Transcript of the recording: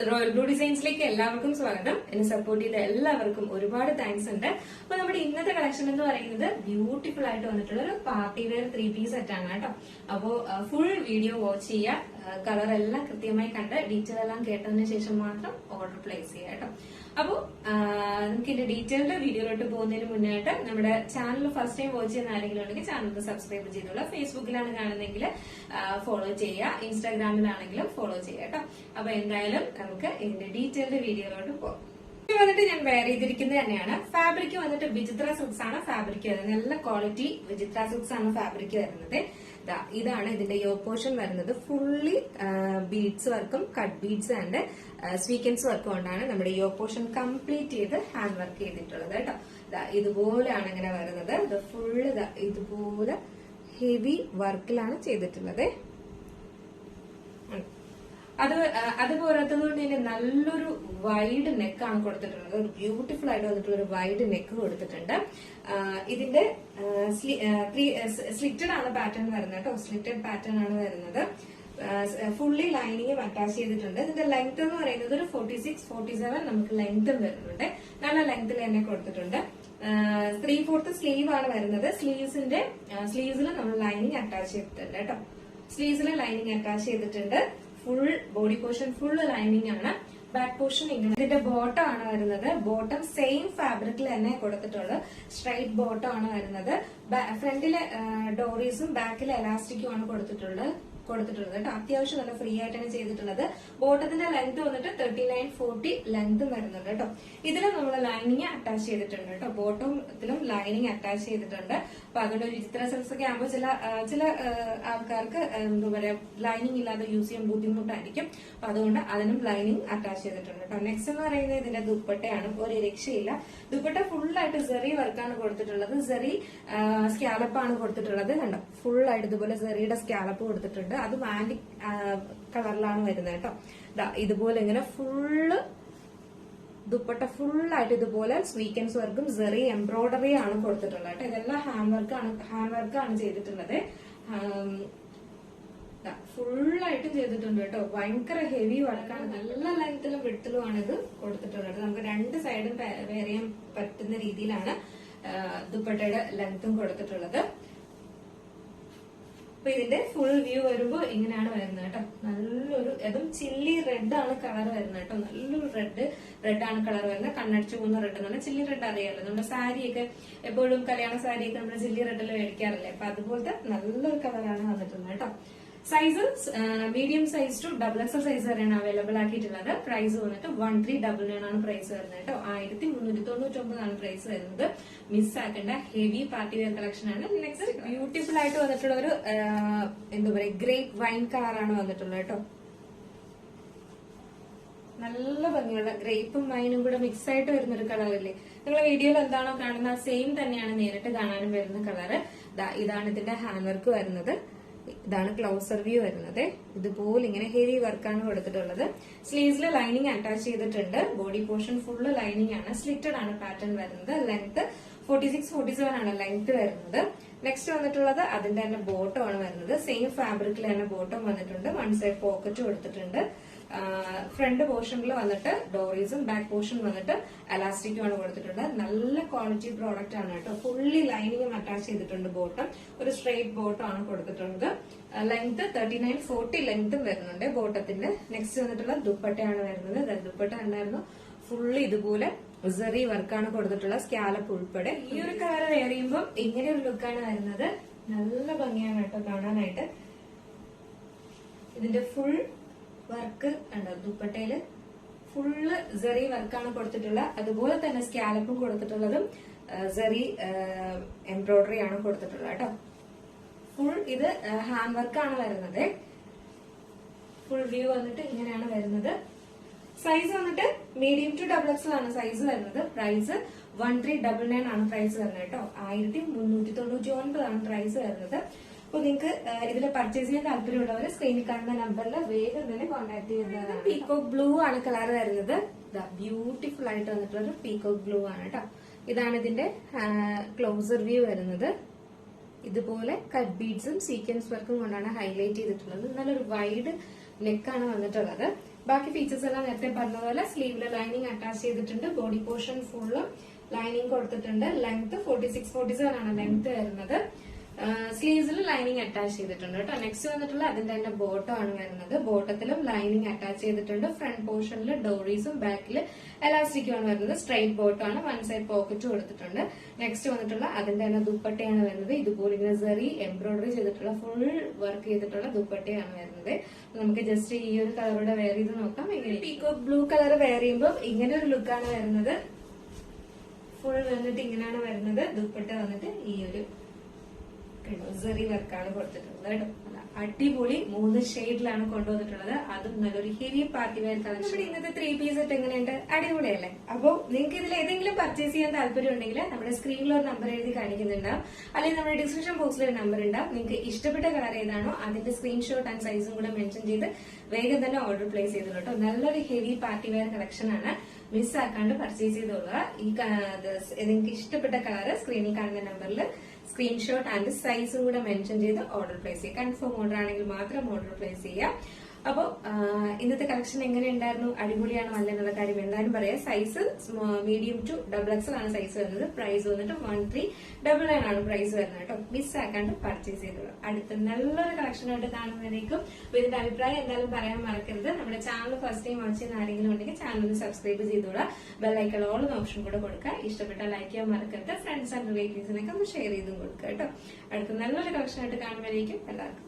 Royal blue ഡിസൈൻസിലേക്ക് എല്ലാവർക്കും സ്വാഗതം. എന്നെ സപ്പോർട്ട് ചെയ്ത എല്ലാവർക്കും ഒരുപാട് താങ്ക്സ് ഉണ്ട്. അപ്പൊ നമ്മുടെ ഇന്നത്തെ കളക്ഷൻ എന്ന് പറയുന്നത് ബ്യൂട്ടിഫുൾ ആയിട്ട് വന്നിട്ടുള്ള ഒരു പാർട്ടി വെയർ 3-piece സെറ്റ് ആണ് കേട്ടോ. അപ്പോ ഫുൾ വീഡിയോ വാച്ച് ചെയ്യുക, കളർ എല്ലാം കൃത്യമായി കണ്ട് ഡീറ്റെയിൽ എല്ലാം കേട്ടതിന് ശേഷം മാത്രം ഓർഡർ പ്ലേസ് ചെയ്യുക കേട്ടോ. അപ്പോ നമുക്ക് ഇതിന്റെ ഡീറ്റെയിൽഡ് വീഡിയോയിലോട്ട് പോകുന്നതിന് മുന്നായിട്ട് നമ്മുടെ ചാനൽ ഫസ്റ്റ് ടൈം വാച്ച് ചെയ്യുന്ന ആരെങ്കിലും ഉണ്ടെങ്കിൽ ചാനൽ സബ്സ്ക്രൈബ് ചെയ്തോളൂ. ഫേസ്ബുക്കിലാണ് കാണുന്നതെങ്കിൽ ഫോളോ ചെയ്യുക, ഇൻസ്റ്റാഗ്രാമിലാണെങ്കിലും ഫോളോ ചെയ്യുക കേട്ടോ. അപ്പൊ എന്തായാലും നമുക്ക് ഇതിന്റെ ഡീറ്റെയിൽഡ് വീഡിയോയിലോട്ട് പോകാം. വന്നിട്ട് ഞാൻ വെയർ ചെയ്തിരിക്കുന്നത് തന്നെയാണ്. ഫാബ്രിക് വന്നിട്ട് വിചിത്ര സിൽക്സ് ആണ് ഫാബ്രിക് വരുന്നത്. നല്ല ക്വാളിറ്റി വിചിത്ര സിൽക്സ് ആണ് ഫാബ്രിക് വരുന്നത്. ഇതാണ് ഇതിന്റെ യോക്ക് പോർഷൻ വരുന്നത്. ഫുള്ളി ബീഡ്സ് വർക്കും കട്ട് ബീഡ്സ് ആൻഡ് സ്വീക്കൻസ് വർക്കും കൊണ്ടാണ് നമ്മുടെ യോക്ക് പോർഷൻ കംപ്ലീറ്റ് ചെയ്ത് ഹാൻഡ് വർക്ക് ചെയ്തിട്ടുള്ളത് കേട്ടോ. ഇതുപോലെയാണ് ഇങ്ങനെ വരുന്നത്. ഇത് ഫുള്ള് ഇതുപോലെ ഹെവി വർക്കിലാണ് ചെയ്തിട്ടുള്ളത്. അതുപോലത്തത് കൊണ്ട് തന്നെ നല്ലൊരു വൈഡ് നെക്കാണ് കൊടുത്തിട്ടുള്ളത്. ഒരു ബ്യൂട്ടിഫുൾ ആയിട്ട് വന്നിട്ടുള്ള ഒരു വൈഡ് നെക്ക് കൊടുത്തിട്ടുണ്ട്. ഇതിന്റെ സ്ലിറ്റഡ് ആണ് പാറ്റേൺ വരുന്നത് കേട്ടോ. സ്ലിറ്റഡ് പാറ്റേൺ ആണ് വരുന്നത്. ഫുള്ളി ലൈനിങ്ങും അറ്റാച്ച് ചെയ്തിട്ടുണ്ട്. ഇതിന്റെ ലെങ്ത് എന്ന് പറയുന്നത് ഒരു 46-47 നമുക്ക് ലെങ്തും വരുന്നുണ്ട്. നല്ല ലെങ്ത്തിൽ തന്നെ കൊടുത്തിട്ടുണ്ട്. 3/4 സ്ലീവ് ആണ് വരുന്നത്. സ്ലീവ്സിൽ നമ്മൾ ലൈനിങ് അറ്റാച്ച് ചെയ്തിട്ടുണ്ട് കേട്ടോ. സ്ലീവ്സിൽ ലൈനിങ് അറ്റാച്ച് ചെയ്തിട്ടുണ്ട്. Full body portion full lining ആണ്. ബാക്ക് പോർഷൻ ഇങ്ങനെ. ഇതിന്റെ ബോട്ടം ആണ് വരുന്നത്. ബോട്ടം സെയിം ഫാബ്രിക്കിൽ തന്നെ കൊടുത്തിട്ടുള്ളത്. സ്ട്രൈറ്റ് ബോട്ടം ആണ് വരുന്നത്. ഫ്രണ്ടിലെ ഡോറീസും ബാക്കിലെ എലാസ്റ്റിക്കും ആണ് കൊടുത്തിട്ടുള്ളത് കേട്ടോ. അത്യാവശ്യം നല്ല ഫ്രീ ആയിട്ടാണ് ചെയ്തിട്ടുള്ളത്. ബോട്ടത്തിന്റെ ലെങ്ത് വന്നിട്ട് 39-40 ലെങ്ത് വരുന്നുണ്ട് കേട്ടോ. ഇതിലും നമ്മൾ ലൈനിങ് അറ്റാച്ച് ചെയ്തിട്ടുണ്ട് കേട്ടോ. ബോട്ടത്തിലും ലൈനിങ് അറ്റാച്ച് ചെയ്തിട്ടുണ്ട്. അപ്പൊ അതുകൊണ്ട് വിചിത്ര സിൽക്സ് ഒക്കെ ആകുമ്പോൾ ചില ആൾക്കാർക്ക് എന്താ പറയാ ലൈനിങ് ഇല്ലാതെ യൂസ് ചെയ്യാൻ ബുദ്ധിമുട്ടായിരിക്കും. അപ്പൊ അതുകൊണ്ട് അതിനും ലൈനിങ് അറ്റാച്ച് ചെയ്തിട്ടുണ്ട് കേട്ടോ. നെക്സ്റ്റ് എന്ന് പറയുന്നത് ഇതിന്റെ ദുപ്പട്ടയാണ്. ഒരു രക്ഷയില്ല. ദുപ്പട്ട ഫുള്ളായിട്ട് സെറി വർക്കാണ് കൊടുത്തിട്ടുള്ളത്. സെറി സ്കാലപ്പാണ് കൊടുത്തിട്ടുള്ളത്. കണ്ടോ, ഫുള്ളായിട്ട് ഇതുപോലെ സെറിയുടെ സ്കാലപ്പ് കൊടുത്തിട്ടുണ്ട്. അത് മാൻഡിക് കളറിലാണ് വരുന്നത് കേട്ടോ. ഇതുപോലെ ഇങ്ങനെ ഫുള്ള് ദുപ്പട്ട ഫുള്ളായിട്ട് ഇതുപോലെ സ്വീക്കൻസ് വർക്കും സെറി എംബ്രോയിഡറി ആണ് കൊടുത്തിട്ടുള്ളത് കേട്ടോ. ഇതെല്ലാം ഹാൻഡ് വർക്കാണ് ചെയ്തിട്ടുള്ളത്. ഫുള്ളായിട്ടും ചെയ്തിട്ടുണ്ട് കേട്ടോ. ഭയങ്കര ഹെവി വർക്കാണ്. നല്ല ലെങ്ത്തിലും വിഡ്ത്തിലുമാണ് ഇത് കൊടുത്തിട്ടുള്ളത്. നമുക്ക് രണ്ട് സൈഡും വെയർ ചെയ്യാൻ പറ്റുന്ന രീതിയിലാണ് ദുപ്പട്ടയുടെ ലെങ്ത്തും കൊടുത്തിട്ടുള്ളത്. അപ്പൊ ഇതിന്റെ ഫുൾ വ്യൂ വരുമ്പോ ഇങ്ങനെയാണ് വരുന്നത് കേട്ടോ. നല്ലൊരു അതും ചില്ലി റെഡ് ആണ് കളർ വരുന്നത് കേട്ടോ. നല്ലൊരു റെഡ് ആണ് കളർ വരുന്നത്. കണ്ണടിച്ചു പോകുന്ന റെഡ് എന്നാണ്. ചില്ലി റെഡ് അറിയാമല്ലോ, നമ്മുടെ സാരിയൊക്കെ എപ്പോഴും കല്യാണ സാരിയൊക്കെ നമ്മൾ ചില്ലി റെഡിൽ മേടിക്കാറില്ലേ. അപ്പൊ അതുപോലത്തെ നല്ലൊരു കളറാണ് വന്നിട്ടുള്ളത് കേട്ടോ. Size medium size to XXL size വരെയാണ് അവൈലബിൾ ആക്കിയിട്ടുള്ളത്. പ്രൈസ് വന്നിട്ട് 1399 ആണ് പ്രൈസ് വരുന്നത് കേട്ടോ. 1399 ആണ് പ്രൈസ് വരുന്നത്. മിസ്സാക്കേണ്ട ഹെവി പാർട്ടി വെയർ കളക്ഷൻ ആണ്. നെക്സ്റ്റ് ബ്യൂട്ടിഫുൾ ആയിട്ട് വന്നിട്ടുള്ള ഒരു എന്താ പറയാ ഗ്രേപ്പ് വൈൻ കളറാണ് വന്നിട്ടുള്ളത് കേട്ടോ. നല്ല ഭംഗിയുള്ള ഗ്രേപ്പും വൈനും കൂടെ മിക്സ് ആയിട്ട് വരുന്ന ഒരു കളറല്ലേ. നിങ്ങൾ വീഡിയോയിൽ എന്താണോ കാണുന്ന സെയിം തന്നെയാണ് നേരിട്ട് കാണാനും വരുന്ന കളറ്. ഇതാണ് ഇതിന്റെ ഹാൻഡ് വർക്ക് വരുന്നത്. ഇതാണ് ക്ലോസർ വ്യൂ വരുന്നത്. ഇതുപോലെ ഇങ്ങനെ ഹെവി വർക്കാണ് കൊടുത്തിട്ടുള്ളത്. സ്ലീവ്സിൽ ലൈനിങ് അറ്റാച്ച് ചെയ്തിട്ടുണ്ട്. ബോഡി പോർഷൻ ഫുള്ള് ലൈനിങ് ആണ്. സ്ലിറ്റഡ് ആണ് പാറ്റേൺ വരുന്നത്. ലെങ്ത് 46-47 ആണ് ലെങ്ത് വരുന്നത്. നെക്സ്റ്റ് വന്നിട്ടുള്ളത് അതിന്റെ തന്നെ ബോട്ടം ആണ് വരുന്നത്. സെയിം ഫാബ്രിക്കിൽ തന്നെ ബോട്ടം വന്നിട്ടുണ്ട്. വൺ സൈഡ് പോക്കറ്റ് കൊടുത്തിട്ടുണ്ട്. ഫ്രണ്ട് പോർഷനിൽ വന്നിട്ട് ഡോറീസും ബാക്ക് പോർഷൻ വന്നിട്ട് എലാസ്റ്റിക്കും ആണ് കൊടുത്തിട്ടുള്ളത്. നല്ല ക്വാളിറ്റി പ്രോഡക്റ്റ് ആണ് കേട്ടോ. ഫുള്ളി ലൈനിങ്ങും അറ്റാച്ച് ചെയ്തിട്ടുണ്ട്. ബോട്ടം ഒരു സ്ട്രെയിറ്റ് ബോട്ടം ആണ് കൊടുത്തിട്ടുള്ളത്. ലെങ്ത് 39-40 ലെങ്തും വരുന്നുണ്ട് ബോട്ടത്തിന്റെ. നെക്സ്റ്റ് വന്നിട്ടുള്ള ദുപ്പട്ടയാണ് വരുന്നത്. ദുപ്പട്ട ഉണ്ടായിരുന്നു ഫുള്ളി ഇതുപോലെ സെറി വർക്കാണ് കൊടുത്തിട്ടുള്ള സ്കാലപ്പ് ഉൾപ്പെടെ. ഈ ഒരു കളർ വെയർ ചെയ്യുമ്പോൾ ഇങ്ങനെ ഒരു ലുക്കാണ് വരുന്നത്. നല്ല ഭംഗിയാണ് കേട്ടോ കാണാനായിട്ട്. ഇതിന്റെ ഫുൾ വർക്ക് ഉണ്ടോ, ദുപ്പട്ടയില് ഫുള്ള് സെറി വർക്കാണ് കൊടുത്തിട്ടുള്ളത്. അതുപോലെ തന്നെ സ്കാലപ്പും കൊടുത്തിട്ടുള്ളതും സെറി എംബ്രോയിഡറി ആണ് കൊടുത്തിട്ടുള്ളത് കേട്ടോ. ഫുൾ ഇത് ഹാൻഡ് വർക്കാണ് വരുന്നത്. ഫുൾ വ്യൂ വന്നിട്ട് ഇങ്ങനെയാണ് വരുന്നത്. സൈസ് വന്നിട്ട് മീഡിയം ടു XXL ആണ് സൈസ് വരുന്നത്. പ്രൈസ് 1399 ആണ് പ്രൈസ് വരുന്നത് കേട്ടോ. 1399 ആണ് പ്രൈസ് വരുന്നത്. അപ്പൊ നിങ്ങൾക്ക് ഇതിൽ പർച്ചേസ് ചെയ്യാൻ താല്പര്യമുള്ളവർ സ്ക്രീനിൽ കാണുന്ന നമ്പറിൽ വേഗം തന്നെ കോൺടാക്ട് ചെയ്യുന്നതാണ്. പീകോക്ക് ബ്ലൂ ആണ് കളർ വരുന്നത്. ബ്യൂട്ടിഫുൾ ആയിട്ട് വന്നിട്ടുള്ള ഒരു പീകോക്ക് ബ്ലൂ ആണ് കേട്ടോ. ഇതാണ് ഇതിന്റെ ക്ലോസർ വ്യൂ വരുന്നത്. ഇതുപോലെ കട്ട് ബീഡ്സും സീക്വൻസ് വർക്കും കൊണ്ടാണ് ഹൈലൈറ്റ് ചെയ്തിട്ടുള്ളത്. നല്ലൊരു വൈഡ് നെക്കാണ് വന്നിട്ടുള്ളത്. ബാക്കി ഫീച്ചേഴ്സ് എല്ലാം നേരത്തെ പറഞ്ഞതുപോലെ സ്ലീവില് ലൈനിങ് അറ്റാച്ച് ചെയ്തിട്ടുണ്ട്. ബോഡി പോർഷൻ ഫുള്ളും ലൈനിങ് കൊടുത്തിട്ടുണ്ട്. ലെങ്ത് 46-47 ആണ് ലെങ്ത് വരുന്നത്. സ്ലീവ്സിൽ ലൈനിങ് അറ്റാച്ച് ചെയ്തിട്ടുണ്ട് കേട്ടോ. നെക്സ്റ്റ് വന്നിട്ടുള്ള അതിന്റെ തന്നെ ബോട്ടം ആണ് വരുന്നത്. ബോട്ടത്തിലും ലൈനിങ് അറ്റാച്ച് ചെയ്തിട്ടുണ്ട്. ഫ്രണ്ട് പോർഷനിൽ ഡോറീസും ബാക്കിൽ എലാസ്റ്റിക്കും ആണ് വരുന്നത്. സ്ട്രൈറ്റ് ബോട്ടം ആണ്. വൺ സൈഡ് പോക്കറ്റ് കൊടുത്തിട്ടുണ്ട്. നെക്സ്റ്റ് വന്നിട്ടുള്ള അതിന്റെ തന്നെ ദുപ്പട്ടയാണ് വരുന്നത്. ഇതുപോലെ ഇങ്ങനെ സെറി എംബ്രോയിഡറി ചെയ്തിട്ടുള്ള ഫുൾ വർക്ക് ചെയ്തിട്ടുള്ള ദുപ്പട്ടയാണ് വരുന്നത്. നമുക്ക് ജസ്റ്റ് ഈ ഒരു കളറോടെ വെയർ ചെയ്ത് നോക്കാം. പീകോക്ക് ബ്ലൂ കളർ വെയർ ചെയ്യുമ്പോൾ ഇങ്ങനെ ഒരു ലുക്കാണ് വരുന്നത്. ഫുൾ വന്നിട്ട് ഇങ്ങനെയാണ് വരുന്നത്. ദുപ്പട്ട വന്നിട്ട് ഈ ഒരു സെറി വർക്കാണ് കൊടുത്തിട്ടുള്ളത് കേട്ടോ. അടിപൊളി 3 ഷെയ്ഡിലാണ് കൊണ്ടുവന്നിട്ടുള്ളത്. അതും നല്ലൊരു ഹെവി പാർട്ടി വെയർ കളക്ഷൻ. ഇന്നത്തെ 3 പീസ് സെറ്റ് എങ്ങനെയുണ്ട്? അടിപൊളിയല്ലേ? അപ്പോൾ നിങ്ങൾക്ക് ഇതിൽ ഏതെങ്കിലും പർച്ചേസ് ചെയ്യാൻ താല്പര്യം ഉണ്ടെങ്കിൽ നമ്മുടെ സ്ക്രീനിൽ ഒരു നമ്പർ എഴുതി കാണിക്കുന്നുണ്ടാവും, അല്ലെങ്കിൽ നമ്മുടെ ഡിസ്ക്രിപ്ഷൻ ബോക്സിൽ ഒരു നമ്പർ ഉണ്ടാവും. നിങ്ങൾക്ക് ഇഷ്ടപ്പെട്ട കളർ ഏതാണോ അതിന്റെ സ്ക്രീൻഷോട്ട് ആൻഡ് സൈസും കൂടെ മെൻഷൻ ചെയ്ത് വേഗം തന്നെ ഓർഡർ പ്ലേസ് ചെയ്തോളൂ കേട്ടോ. നല്ലൊരു ഹെവി പാർട്ടി വെയർ കളക്ഷൻ ആണ്. മിസ്സാക്കാണ്ട് പർച്ചേസ് ചെയ്തോളുക. നിങ്ങൾക്ക് ഇഷ്ടപ്പെട്ട കളർ സ്ക്രീനിൽ കാണുന്ന നമ്പറിൽ സ്ക്രീൻഷോട്ട് ആൻഡ് സൈസും കൂടെ മെൻഷൻ ചെയ്ത് ഓർഡർ പ്ലേസ് ചെയ്യുക. കൺഫേം ഓർഡർ ആണെങ്കിൽ മാത്രം ഓർഡർ പ്ലേസ് ചെയ്യാം. അപ്പോൾ ഇന്നത്തെ കളക്ഷൻ എങ്ങനെ ഉണ്ടായിരുന്നു? അടിപൊളിയാണോ അല്ല എന്നുള്ള കാര്യം എന്തായാലും പറയാം. സൈസ് മീഡിയം ടു XXL ആണ് സൈസ് വരുന്നത്. പ്രൈസ് വന്നിട്ട് 1399 ആണ് പ്രൈസ് വരുന്നത് കേട്ടോ. മിസ്സാക്കാണ്ട് പർച്ചേസ് ചെയ്തോളൂ. അടുത്ത നല്ലൊരു കളക്ഷനായിട്ട് കാണുന്നതിനേക്കും ഇതിന്റെ അഭിപ്രായം എന്തായാലും പറയാൻ മറക്കരുത്. നമ്മുടെ ചാനൽ ഫസ്റ്റ് ടൈം വാച്ച് ചെയ്യുന്ന ആരെങ്കിലും ഉണ്ടെങ്കിൽ ചാനൽ സബ്സ്ക്രൈബ് ചെയ്തോളാം. ബെല്ലൈക്കൺ ഓൾ ഓപ്ഷൻ കൂടെ കൊടുക്കുക. ഇഷ്ടപ്പെട്ട ലൈക്ക് ചെയ്യാൻ മറക്കരുത്. ഫ്രണ്ട്സ് ആൻഡ് റിലേറ്റീവ്സിനൊക്കെ ഒന്ന് ഷെയർ ചെയ്തും കൊടുക്കുക കേട്ടോ. അടുത്ത നല്ലൊരു കളക്ഷനായിട്ട് കാണുന്നതിനേക്കും എല്ലാവർക്കും